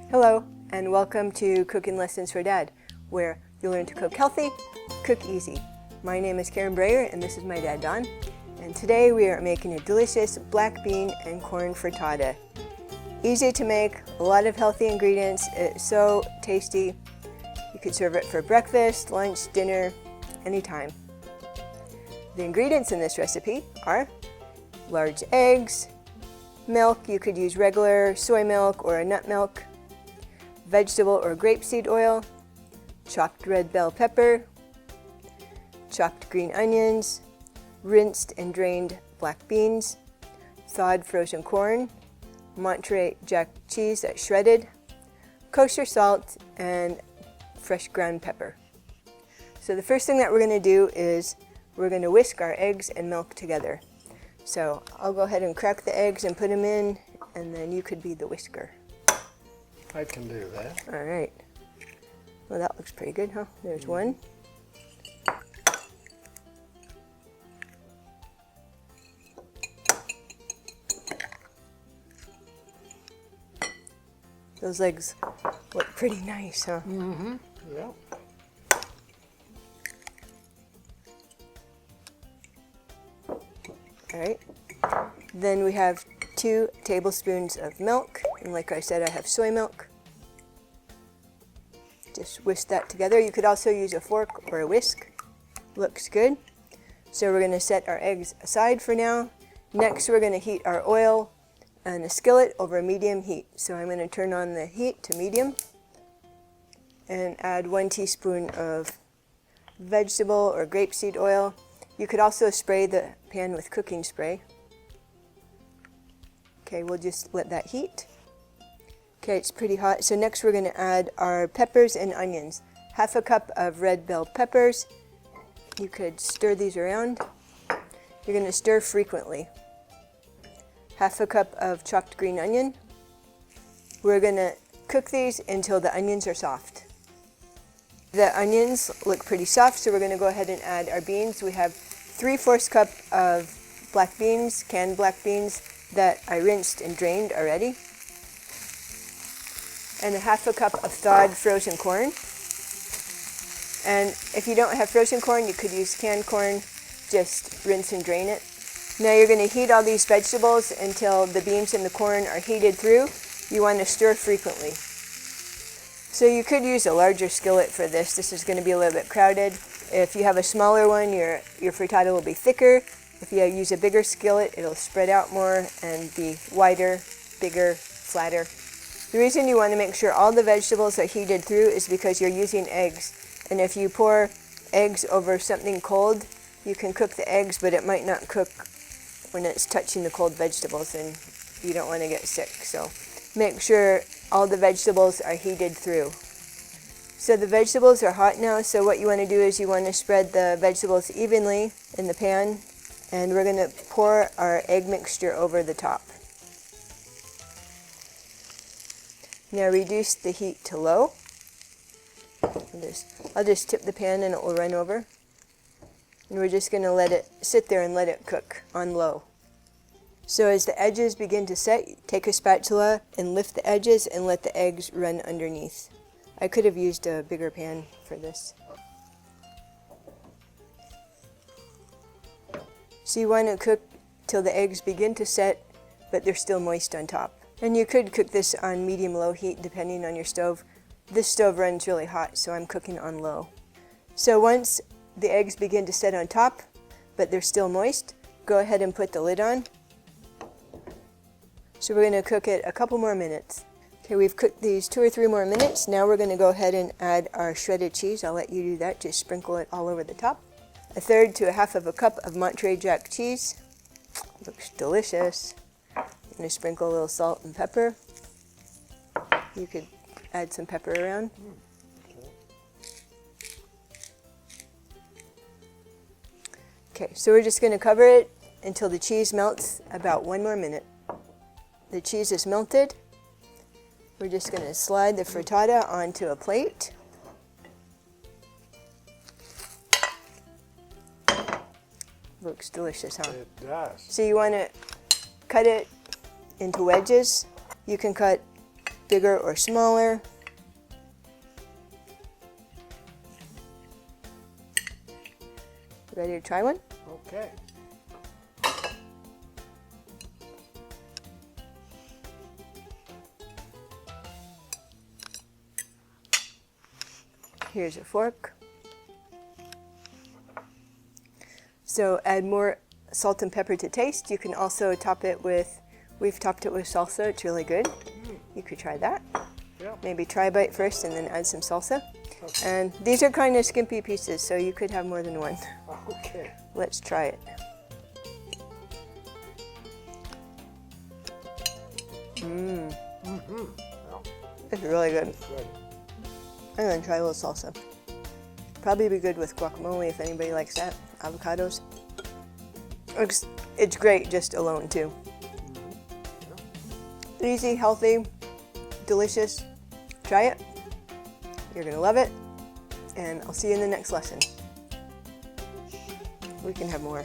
Hello, and welcome to Cooking Lessons for Dad, where you'll learn to cook healthy, cook easy. My name is Karen Breyer, and this is my dad, Don. And today we are making a delicious black bean and corn frittata. Easy to make, a lot of healthy ingredients, it's so tasty. You could serve it for breakfast, lunch, dinner, anytime. The ingredients in this recipe are large eggs, milk, you could use regular soy milk or a nut milk, vegetable or grapeseed oil, chopped red bell pepper, chopped green onions, rinsed and drained black beans, thawed frozen corn, Monterey Jack cheese that's shredded, kosher salt, and fresh ground pepper. So the first thing that we're going to do is we're going to whisk our eggs and milk together. So I'll go ahead and crack the eggs and put them in, and then you could be the whisker. I can do that. All right. Well, that looks pretty good, huh? There's one. Those eggs look pretty nice, huh? Mm-hmm. Yep. All right. Then we have 2 tablespoons of milk, and like I said, I have soy milk. Just whisk that together. You could also use a fork or a whisk. Looks good. So we're going to set our eggs aside for now. Next, we're going to heat our oil on a skillet over medium heat. So I'm going to turn on the heat to medium and add 1 teaspoon of vegetable or grapeseed oil. You could also spray the pan with cooking spray. Okay, we'll just let that heat. Okay, it's pretty hot. So next we're going to add our peppers and onions. Half a cup of red bell peppers. You could stir these around. You're going to stir frequently. Half a cup of chopped green onion. We're going to cook these until the onions are soft. The onions look pretty soft, so we're going to go ahead and add our beans. We have 3/4 cup of black beans, canned black beans, that I rinsed and drained already, and a half a cup of thawed frozen corn. And if you don't have frozen corn, you could use canned corn, just rinse and drain it. Now you're going to heat all these vegetables until the beans and the corn are heated through. You want to stir frequently. So you could use a larger skillet for this. This is going to be a little bit crowded. If you have a smaller one, your frittata will be thicker. If you use a bigger skillet, it'll spread out more and be wider, bigger, flatter. The reason you want to make sure all the vegetables are heated through is because you're using eggs. And if you pour eggs over something cold, you can cook the eggs, but it might not cook when it's touching the cold vegetables, and you don't want to get sick. So make sure all the vegetables are heated through. So the vegetables are hot now, so what you want to do is you want to spread the vegetables evenly in the pan, and we're going to pour our egg mixture over the top. Now reduce the heat to low. I'll just tip the pan and it will run over. And we're just going to let it sit there and let it cook on low. So as the edges begin to set, take a spatula and lift the edges and let the eggs run underneath. I could have used a bigger pan for this. So you want to cook till the eggs begin to set, but they're still moist on top. And you could cook this on medium-low heat depending on your stove. This stove runs really hot, so I'm cooking on low. So once the eggs begin to set on top, but they're still moist, go ahead and put the lid on. So we're going to cook it a couple more minutes. Okay, we've cooked these 2 or 3 more minutes. Now we're going to go ahead and add our shredded cheese. I'll let you do that. Just sprinkle it all over the top. 1/3 to 1/2 of a cup of Monterey Jack cheese. Looks delicious. I'm going to sprinkle a little salt and pepper. You could add some pepper around. Okay, so we're just going to cover it until the cheese melts, about 1 more minute. The cheese is melted. We're just going to slide the frittata onto a plate. Looks delicious, huh? It does. So you want to cut it into wedges. You can cut bigger or smaller. Ready to try one? Okay. Here's a fork. So add more salt and pepper to taste. You can also top it with, we've topped it with salsa. It's really good. You could try that. Yep. Maybe try a bite first and then add some salsa. And these are kind of skimpy pieces, so you could have more than one. Okay. Let's try it. Well, It's really good. good. I'm gonna try a little salsa. Probably be good with guacamole if anybody likes that. Avocados. It's great just alone too. Easy, healthy, delicious. Try it. You're gonna love it. And I'll see you in the next lesson. We can have more.